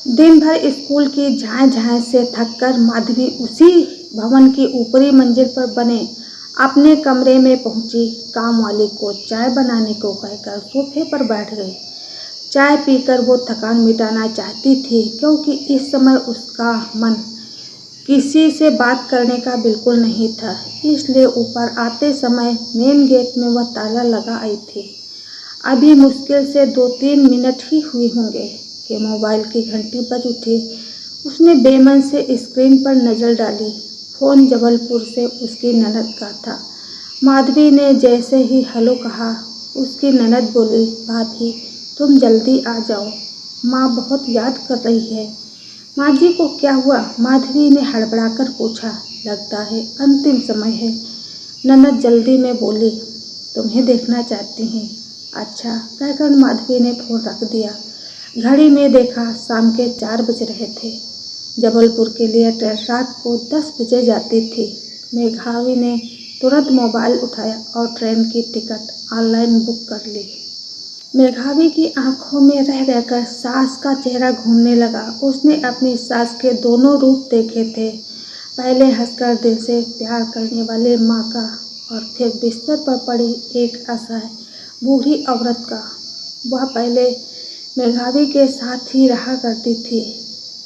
दिन भर स्कूल की झाएं-झाएं से थककर माधवी उसी भवन की ऊपरी मंजिल पर बने अपने कमरे में पहुंची। काम वाली को चाय बनाने को कहकर सोफे पर बैठ गई। चाय पीकर वो थकान मिटाना चाहती थी, क्योंकि इस समय उसका मन किसी से बात करने का बिल्कुल नहीं था। इसलिए ऊपर आते समय मेन गेट में वह ताला लगा आई थी। अभी मुश्किल से 2-3 मिनट ही हुए होंगे कि मोबाइल की घंटी बज उठी। उसने बेमन से स्क्रीन पर नज़र डाली। फ़ोन जबलपुर से उसकी ननद का था। माधवी ने जैसे ही हेलो कहा, उसकी ननद बोली, भाभी तुम जल्दी आ जाओ, माँ बहुत याद कर रही है। माँ जी को क्या हुआ? माधवी ने हड़बड़ाकर पूछा। लगता है अंतिम समय है, ननद जल्दी में बोली। तुम्हें देखना चाहती हैं। अच्छा, कहकर माधवी ने फ़ोन रख दिया। घड़ी में देखा, शाम के 4 बज रहे थे। जबलपुर के लिए ट्रेन रात को 10 बजे जाती थी। मेघावी ने तुरंत मोबाइल उठाया और ट्रेन की टिकट ऑनलाइन बुक कर ली। मेघावी की आंखों में रह रहकर सास का चेहरा घूमने लगा। उसने अपनी सास के दोनों रूप देखे थे। पहले हंसकर दिल से प्यार करने वाले माँ का, और फिर बिस्तर पर पड़ी एक असहाय बूढ़ी औरत का। वह पहले मेघावी के साथ ही रहा करती थी।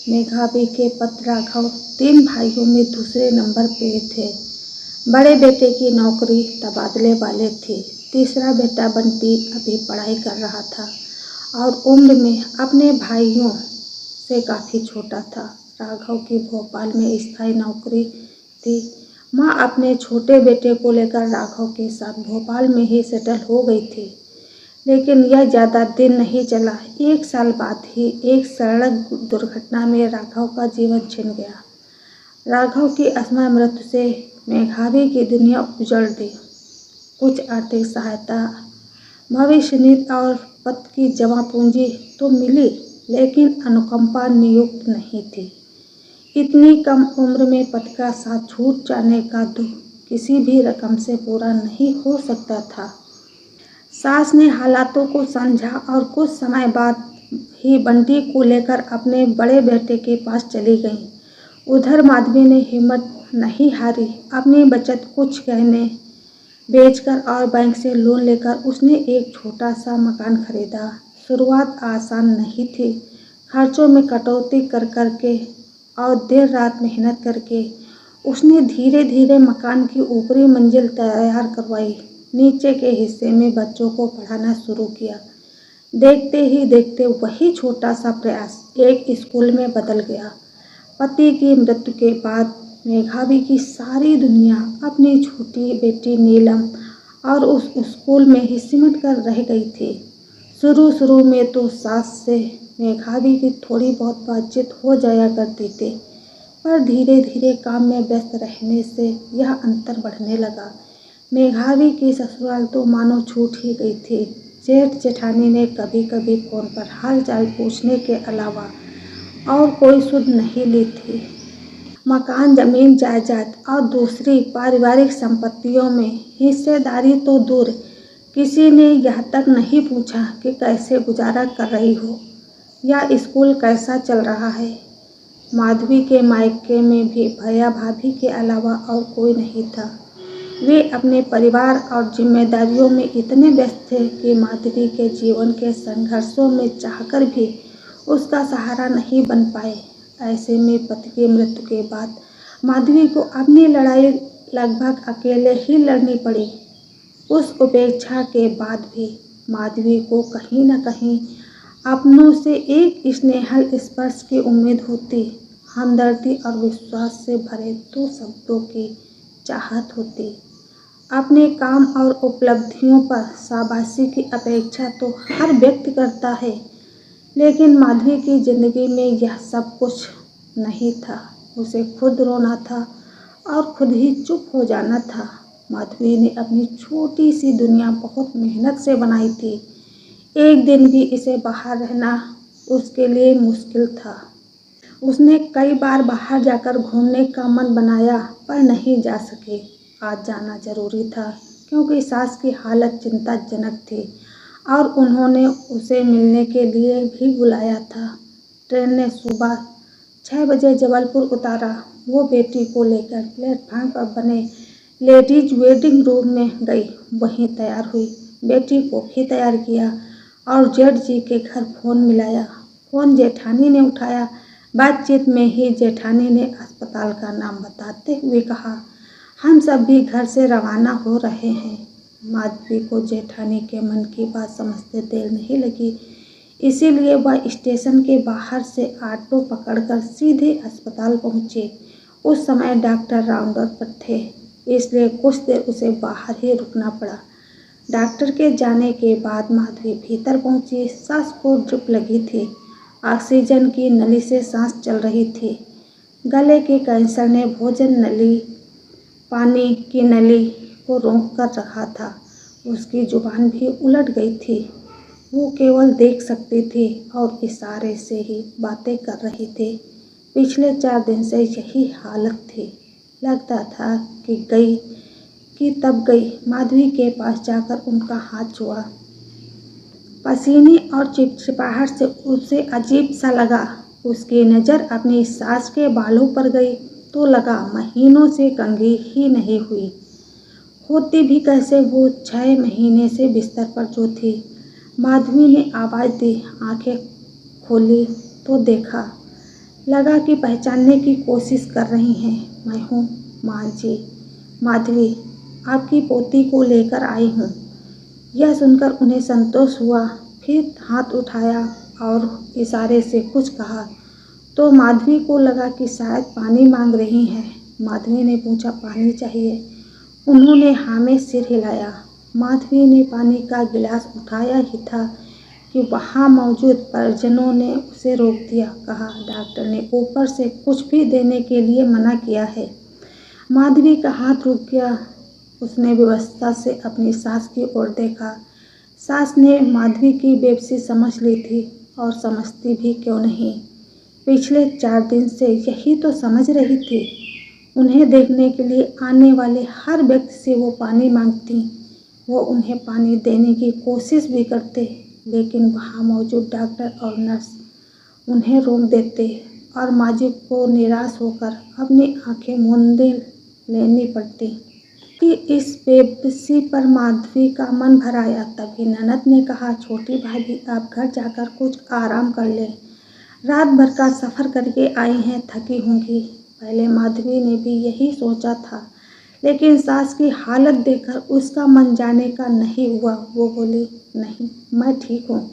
मेघावी के पति राघव 3 भाइयों में दूसरे नंबर पे थे। बड़े बेटे की नौकरी तबादले वाले थी। तीसरा बेटा बंटी अभी पढ़ाई कर रहा था और उम्र में अपने भाइयों से काफ़ी छोटा था। राघव की भोपाल में स्थायी नौकरी थी। माँ अपने छोटे बेटे को लेकर राघव के साथ भोपाल में ही सेटल हो गई थी। लेकिन यह ज़्यादा दिन नहीं चला। 1 साल बाद ही एक सड़क दुर्घटना में राघव का जीवन छिन गया। राघव की असमय मृत्यु से मेघावी की दुनिया उजड़ दी। कुछ आर्थिक सहायता, भविष्य निधि और पति की जमा पूंजी तो मिली, लेकिन अनुकंपा नियुक्त नहीं थी। इतनी कम उम्र में पति का साथ छूट जाने का दुख किसी भी रकम से पूरा नहीं हो सकता था। सास ने हालातों को समझा और कुछ समय बाद ही बंटी को लेकर अपने बड़े बेटे के पास चली गई। उधर माधवी ने हिम्मत नहीं हारी। अपनी बचत, कुछ गहने बेचकर और बैंक से लोन लेकर उसने एक छोटा सा मकान खरीदा। शुरुआत आसान नहीं थी। खर्चों में कटौती कर करके और देर रात मेहनत करके उसने धीरे धीरे मकान की ऊपरी मंजिल तैयार करवाई। नीचे के हिस्से में बच्चों को पढ़ाना शुरू किया। देखते ही देखते वही छोटा सा प्रयास एक स्कूल में बदल गया। पति की मृत्यु के बाद मेघावी की सारी दुनिया अपनी छोटी बेटी नीलम और उस स्कूल में ही सिमट कर रह गई थी। शुरू में तो सास से मेघावी की थोड़ी बहुत बातचीत हो जाया करती थी, पर धीरे धीरे काम में व्यस्त रहने से यह अंतर बढ़ने लगा। मेघावी की ससुराल तो मानो छूट ही गई थी। जेठ जेठानी ने कभी कभी फ़ोन पर हाल चाल पूछने के अलावा और कोई सुध नहीं ली थी। मकान, जमीन जायदाद और दूसरी पारिवारिक संपत्तियों में हिस्सेदारी तो दूर, किसी ने यह तक नहीं पूछा कि कैसे गुजारा कर रही हो या स्कूल कैसा चल रहा है। माधवी के मायके में भी भैया भाभी के अलावा और कोई नहीं था। वे अपने परिवार और जिम्मेदारियों में इतने व्यस्त थे कि माधवी के जीवन के संघर्षों में चाहकर भी उसका सहारा नहीं बन पाए। ऐसे में पति की मृत्यु के बाद माधवी को अपनी लड़ाई लगभग अकेले ही लड़नी पड़ी। उस उपेक्षा के बाद भी माधवी को कहीं न कहीं अपनों से एक स्नेहल स्पर्श की उम्मीद होती, हमदर्दी और विश्वास से भरे 2 शब्दों की चाहत होती। अपने काम और उपलब्धियों पर शाबाशी की अपेक्षा तो हर व्यक्ति करता है, लेकिन माधवी की जिंदगी में यह सब कुछ नहीं था। उसे खुद रोना था और खुद ही चुप हो जाना था। माधवी ने अपनी छोटी सी दुनिया बहुत मेहनत से बनाई थी। एक दिन भी इसे बाहर रहना उसके लिए मुश्किल था। उसने कई बार बाहर जाकर घूमने का मन बनाया, पर नहीं जा सके। आज जाना जरूरी था, क्योंकि सास की हालत चिंताजनक थी और उन्होंने उसे मिलने के लिए भी बुलाया था। ट्रेन ने सुबह 6 बजे जबलपुर उतारा। वो बेटी को लेकर प्लेटफार्म पर बने लेडीज वेटिंग रूम में गई, वहीं तैयार हुई। बेटी को भी तैयार किया और जेठ जी के घर फ़ोन मिलाया। फ़ोन जेठानी ने उठाया। बातचीत में ही जेठानी ने अस्पताल का नाम बताते हुए कहा, हम सब भी घर से रवाना हो रहे हैं। माधवी को जेठानी के मन की बात समझते देर नहीं लगी, इसीलिए वह स्टेशन के बाहर से ऑटो पकड़कर सीधे अस्पताल पहुंची। उस समय डॉक्टर राउंडर पर थे, इसलिए कुछ देर उसे बाहर ही रुकना पड़ा। डॉक्टर के जाने के बाद माधवी भीतर पहुंची। सांस को ड्रिप लगी थी, ऑक्सीजन की नली से सांस चल रही थी। गले के कैंसर ने भोजन नली, पानी की नली को रोक कर रखा था। उसकी जुबान भी उलट गई थी। वो केवल देख सकती थी और इशारे से ही बातें कर रही थी। पिछले 4 दिन से यही हालत थी। लगता था कि तब गई। माधवी के पास जाकर उनका हाथ छुआ। पसीने और चिपचिपाहट से उसे अजीब सा लगा। उसकी नज़र अपनी सास के बालों पर गई तो लगा महीनों से कंघी ही नहीं हुई। होती भी कैसे वो 6 महीने से बिस्तर पर जो थी। माधवी ने आवाज़ दी। आंखें खोली तो देखा, लगा कि पहचानने की कोशिश कर रही हैं। मैं हूँ माँ जी, माधवी आपकी पोती को लेकर आई हूँ। यह सुनकर उन्हें संतोष हुआ। फिर हाथ उठाया और इशारे से कुछ कहा तो माधवी को लगा कि शायद पानी मांग रही हैं। माधवी ने पूछा, पानी चाहिए? उन्होंने हाँ में सिर हिलाया। माधवी ने पानी का गिलास उठाया ही था कि वहाँ मौजूद परिजनों ने उसे रोक दिया। कहा, डॉक्टर ने ऊपर से कुछ भी देने के लिए मना किया है। माधवी का हाथ रुक गया। उसने व्यवस्था से अपनी सास की ओर देखा। सास ने माधवी की बेबसी समझ ली थी और समझती भी क्यों नहीं। पिछले 4 दिन से यही तो समझ रही थी। उन्हें देखने के लिए आने वाले हर व्यक्ति से वो पानी मांगती। वो उन्हें पानी देने की कोशिश भी करते, लेकिन वहाँ मौजूद डॉक्टर और नर्स उन्हें रोक देते और माजी को निराश होकर अपनी आंखें मूंदे लेनी पड़ती कि इस बेबसी पर माधवी का मन भर आया। तभी ननद ने कहा, छोटी भाभी आप घर जाकर कुछ आराम कर लें, रात भर का सफ़र करके आई हैं, थकी होंगी। पहले माधवी ने भी यही सोचा था, लेकिन सास की हालत देखकर उसका मन जाने का नहीं हुआ। वो बोली, नहीं मैं ठीक हूँ।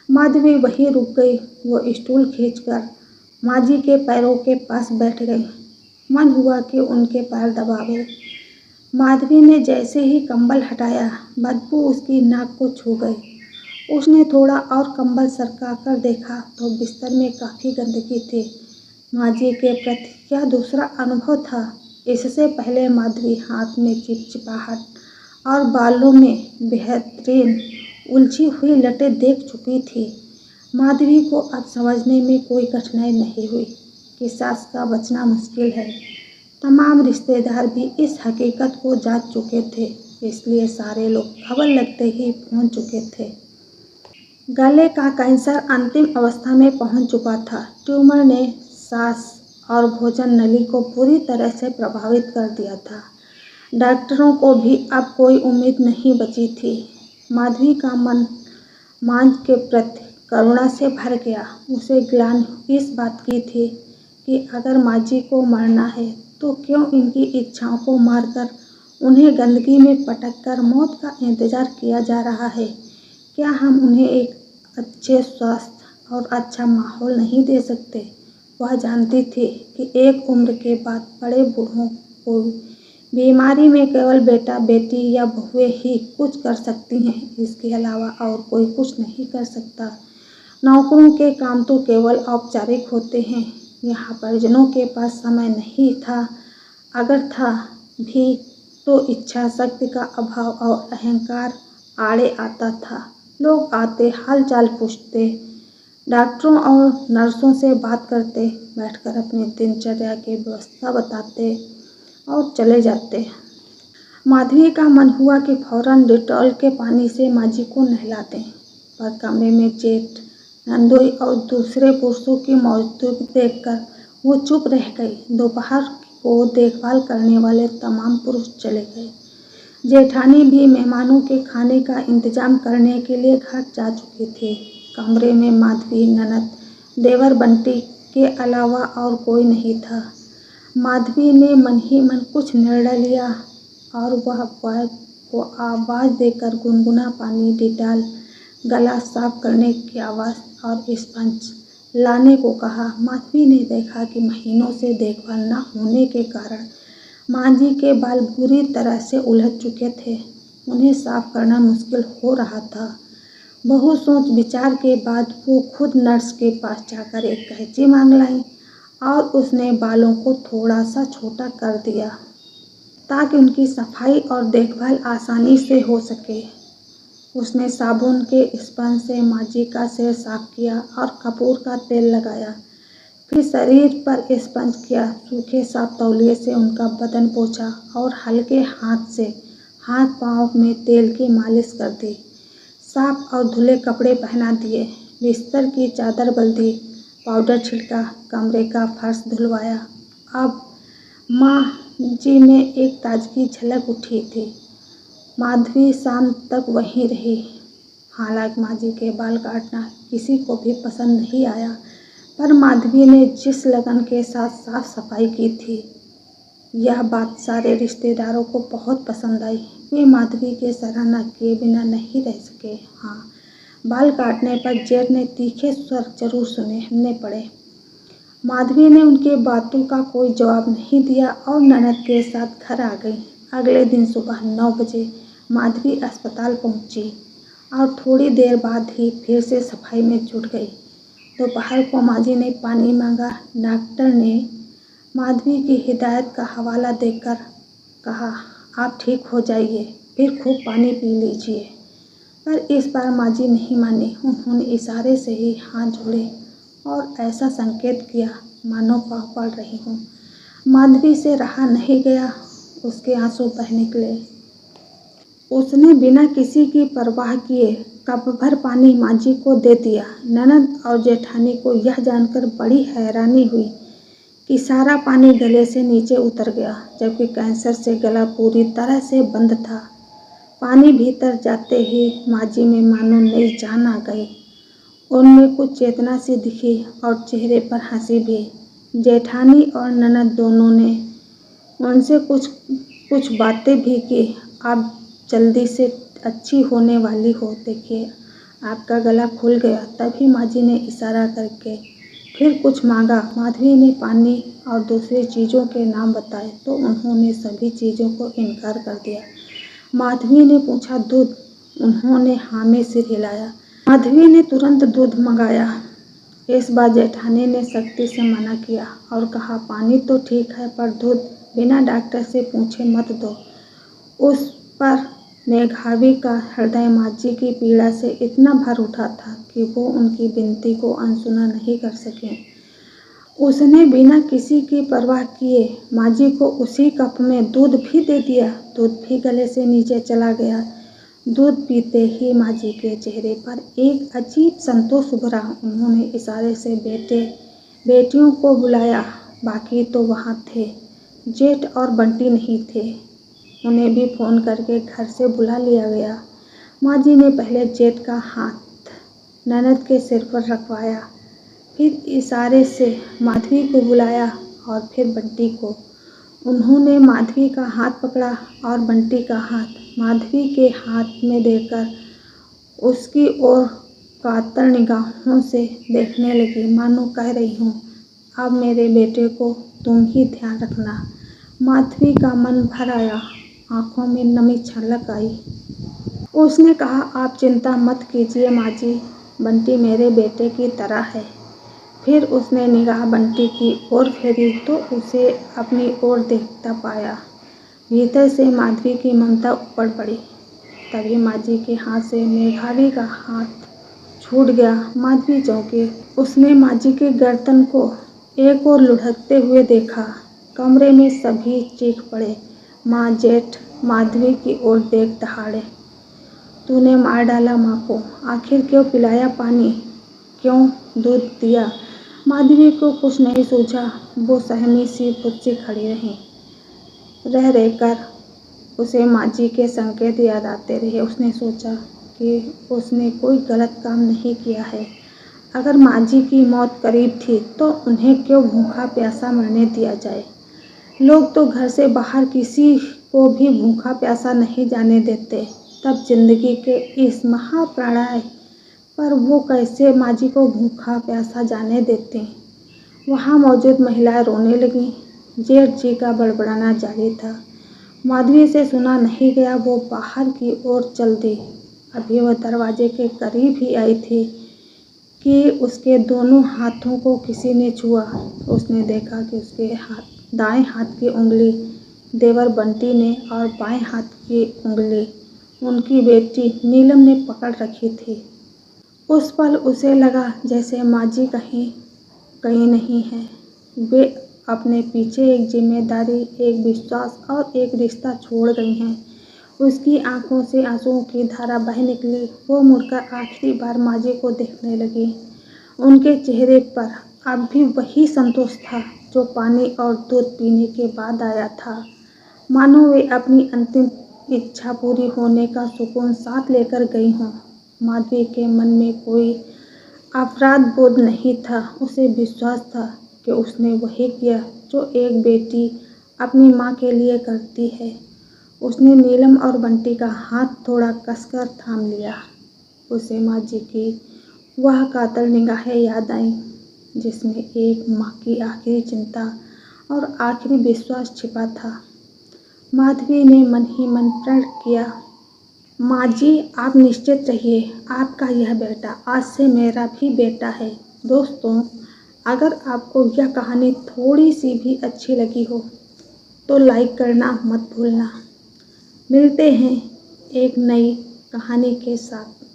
माधवी वहीं रुक गई। वो स्टूल खींचकर माजी के पैरों के पास बैठ गई। मन हुआ कि उनके पैर दबावे। माधवी ने जैसे ही कंबल हटाया, बदबू उसकी नाक को छू गई। उसने थोड़ा और कंबल सरका कर देखा तो बिस्तर में काफ़ी गंदगी थी। माजी के प्रति यह दूसरा अनुभव था। इससे पहले माधवी हाथ में चिपचिपाहट और बालों में बेहतरीन उलझी हुई लटें देख चुकी थी। माधवी को अब समझने में कोई कठिनाई नहीं हुई कि सास का बचना मुश्किल है। तमाम रिश्तेदार भी इस हकीकत को जान चुके थे, इसलिए सारे लोग खबर लगते ही पहुंच चुके थे। गले का कैंसर अंतिम अवस्था में पहुंच चुका था। ट्यूमर ने सांस और भोजन नली को पूरी तरह से प्रभावित कर दिया था। डॉक्टरों को भी अब कोई उम्मीद नहीं बची थी। माधवी का मन मां के प्रति करुणा से भर गया। उसे ग्लानि इस बात की थी कि अगर माजी को मरना है तो क्यों इनकी इच्छाओं को मारकर उन्हें गंदगी में पटक कर मौत का इंतज़ार किया जा रहा है। क्या हम उन्हें एक अच्छे स्वास्थ्य और अच्छा माहौल नहीं दे सकते? वह जानती थी कि एक उम्र के बाद बड़े बूढ़ों को बीमारी में केवल बेटा बेटी या बहुएं ही कुछ कर सकती हैं। इसके अलावा और कोई कुछ नहीं कर सकता। नौकरों के काम तो केवल औपचारिक होते हैं। यहाँ परिजनों के पास समय नहीं था। अगर था भी तो इच्छा शक्ति का अभाव और अहंकार आड़े आता था। लोग आते, हालचाल पूछते, डॉक्टरों और नर्सों से बात करते, बैठकर अपनी दिनचर्या की व्यवस्था बताते और चले जाते। माधवी का मन हुआ कि फौरन डिटॉल के पानी से माजी को नहला दें, पर कमरे में जेठ नंदोई और दूसरे पुरुषों की मौजूदगी देखकर वो चुप रह गई। दोपहर को देखभाल करने वाले तमाम पुरुष चले गए। जेठानी भी मेहमानों के खाने का इंतजाम करने के लिए घर जा चुकी थी। कमरे में माधवी, ननद, देवर बंटी के अलावा और कोई नहीं था। माधवी ने मन ही मन कुछ निर्णय लिया और वह को आवाज़ देकर गुनगुना पानी, डिटॉल, गला साफ करने की आवाज़ और स्पंज लाने को कहा। माधवी ने देखा कि महीनों से देखभाल न होने के कारण मांझी के बाल बुरी तरह से उलझ चुके थे। उन्हें साफ करना मुश्किल हो रहा था। बहुत सोच विचार के बाद वो खुद नर्स के पास जाकर एक कैंची मांग लाई और उसने बालों को थोड़ा सा छोटा कर दिया ताकि उनकी सफाई और देखभाल आसानी से हो सके। उसने साबुन के स्पंज से मांझी का सिर साफ किया और कपूर का तेल लगाया। फिर शरीर पर स्पंज किया, सूखे साफ तौलिए से उनका बदन पोंछा और हल्के हाथ से हाथ पांव में तेल की मालिश कर दी। साफ और धुले कपड़े पहना दिए, बिस्तर की चादर बदल दी, पाउडर छिड़का, कमरे का फर्श धुलवाया। अब मांझी में एक ताजगी झलक उठी थी। माधवी शाम तक वहीं रही। हालांकि मांझी के बाल काटना किसी को भी पसंद नहीं आया, पर माधवी ने जिस लगन के साथ साफ सफाई की थी, यह बात सारे रिश्तेदारों को बहुत पसंद आई। वे माधवी के सराहना किए बिना नहीं रह सके। हाँ, बाल काटने पर जेठ ने तीखे स्वर जरूर सुनने पड़े। माधवी ने उनके बातों का कोई जवाब नहीं दिया और ननद के साथ घर आ गई। अगले दिन सुबह 9 बजे माधवी अस्पताल पहुंची और थोड़ी देर बाद ही फिर से सफाई में जुट गई। दोपहर को मांझी ने पानी मांगा। डॉक्टर ने माधवी की हिदायत का हवाला देकर कहा, आप ठीक हो जाइए, फिर खूब पानी पी लीजिए। पर इस बार मांझी नहीं मानी। उन्होंने इशारे से ही हाथ जोड़े और ऐसा संकेत किया मानो पाँव पड़ रही हूँ। माधवी से रहा नहीं गया, उसके आंसू बह निकले। उसने बिना किसी की परवाह किए कप भर पानी मांझी को दे दिया। ननद और जेठानी को यह जानकर बड़ी हैरानी हुई कि सारा पानी गले से नीचे उतर गया, जबकि कैंसर से गला पूरी तरह से बंद था। पानी भीतर जाते ही मांझी में मानो नई जान आ गई। उनमें कुछ चेतना सी दिखी और चेहरे पर हंसी भी। जेठानी और ननद दोनों ने उनसे कुछ बातें भी की। आप जल्दी से अच्छी होने वाली हो, देखिए आपका गला खुल गया। तभी मांझी ने इशारा करके फिर कुछ मांगा। माधवी ने पानी और दूसरी चीज़ों के नाम बताए तो उन्होंने सभी चीज़ों को इनकार कर दिया। माधवी ने पूछा, दूध? उन्होंने हाँ में सिर हिलाया। माधवी ने तुरंत दूध मंगाया। इस बार जेठानी ने सख्ती से मना किया और कहा, पानी तो ठीक है, पर दूध बिना डॉक्टर से पूछे मत दो। उस पर मेघावी का हृदय मांझी की पीड़ा से इतना भर उठा था कि वो उनकी विनती को अनसुना नहीं कर सके। उसने बिना किसी की परवाह किए मांझी को उसी कप में दूध भी दे दिया। दूध भी गले से नीचे चला गया। दूध पीते ही मांझी के चेहरे पर एक अजीब संतोष उभरा। उन्होंने इशारे से बेटियों को बुलाया। बाकी तो वहाँ थे, जेठ और बंटी नहीं थे। उन्हें भी फ़ोन करके घर से बुला लिया गया। मांझी ने पहले जेठ का हाथ ननद के सिर पर रखवाया, फिर इशारे से माधवी को बुलाया और फिर बंटी को। उन्होंने माधवी का हाथ पकड़ा और बंटी का हाथ माधवी के हाथ में देकर उसकी ओर कातर निगाहों से देखने लगी, मानो कह रही हूँ, अब मेरे बेटे को तुम ही ध्यान रखना। माधवी का मन भर आया, आंखों में नमी छलक आई। उसने कहा, आप चिंता मत कीजिए मांझी, बंटी मेरे बेटे की तरह है। फिर उसने निगाह बंटी की ओर फेरी तो उसे अपनी ओर देखता पाया। भीतर से माधवी की ममता ऊपर पड़ी। तभी मांझी के हाथ से मेघावी का हाथ छूट गया। माधवी चौंकी। उसने मांझी के गर्दन को एक ओर लुढ़कते हुए देखा। कमरे में सभी चीख पड़े। माँ, जेठ माधवी की ओर देख दहाड़े। तूने मार डाला माँ को, आखिर क्यों पिलाया पानी? क्यों दूध दिया? माधवी को कुछ नहीं सूझा। वो सहमी सी खुद से खड़ी रह रहकर उसे माँ जी के संकेत याद आते रहे। उसने सोचा कि उसने कोई गलत काम नहीं किया है। अगर माँ जी की मौत करीब थी तो उन्हें क्यों भूखा प्यासा मरने दिया जाए? लोग तो घर से बाहर किसी को भी भूखा प्यासा नहीं जाने देते। तब जिंदगी के इस महाप्रलय पर वो कैसे माँ जी को भूखा प्यासा जाने देते? वहाँ मौजूद महिलाएं रोने लगीं। जेठ जी का बड़बड़ाना जारी था। माधवी से सुना नहीं गया। वो बाहर की ओर चल दी। अभी वह दरवाजे के करीब ही आई थी कि उसके दोनों हाथों को किसी ने छुआ। उसने देखा कि उसके दाएं हाथ की उंगली देवर बंटी ने और बाएं हाथ की उंगली उनकी बेटी नीलम ने पकड़ रखी थी। उस पल उसे लगा जैसे माँ जी कहीं नहीं है। वे अपने पीछे एक जिम्मेदारी, एक विश्वास और एक रिश्ता छोड़ गई हैं। उसकी आंखों से आंसुओं की धारा बह निकली। वो मुड़कर आखिरी बार माँ जी को देखने लगी। उनके चेहरे पर अब भी वही संतोष था जो पानी और दूध पीने के बाद आया था। मानो वे अपनी अंतिम इच्छा पूरी होने का सुकून साथ लेकर गई हों। माधवी के मन में कोई अपराध बोध नहीं था। उसे विश्वास था कि उसने वही किया जो एक बेटी अपनी माँ के लिए करती है। उसने नीलम और बंटी का हाथ थोड़ा कसकर थाम लिया। उसे माँ जी की वह कातर निगाहें याद आईं जिसमें एक माँ की आखिरी चिंता और आखिरी विश्वास छिपा था। माधवी ने मन ही मन प्रण किया, माँ जी आप निश्चित रहिए, आपका यह बेटा आज से मेरा भी बेटा है। दोस्तों, अगर आपको यह कहानी थोड़ी सी भी अच्छी लगी हो तो लाइक करना मत भूलना। मिलते हैं एक नई कहानी के साथ।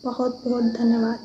बहुत बहुत धन्यवाद।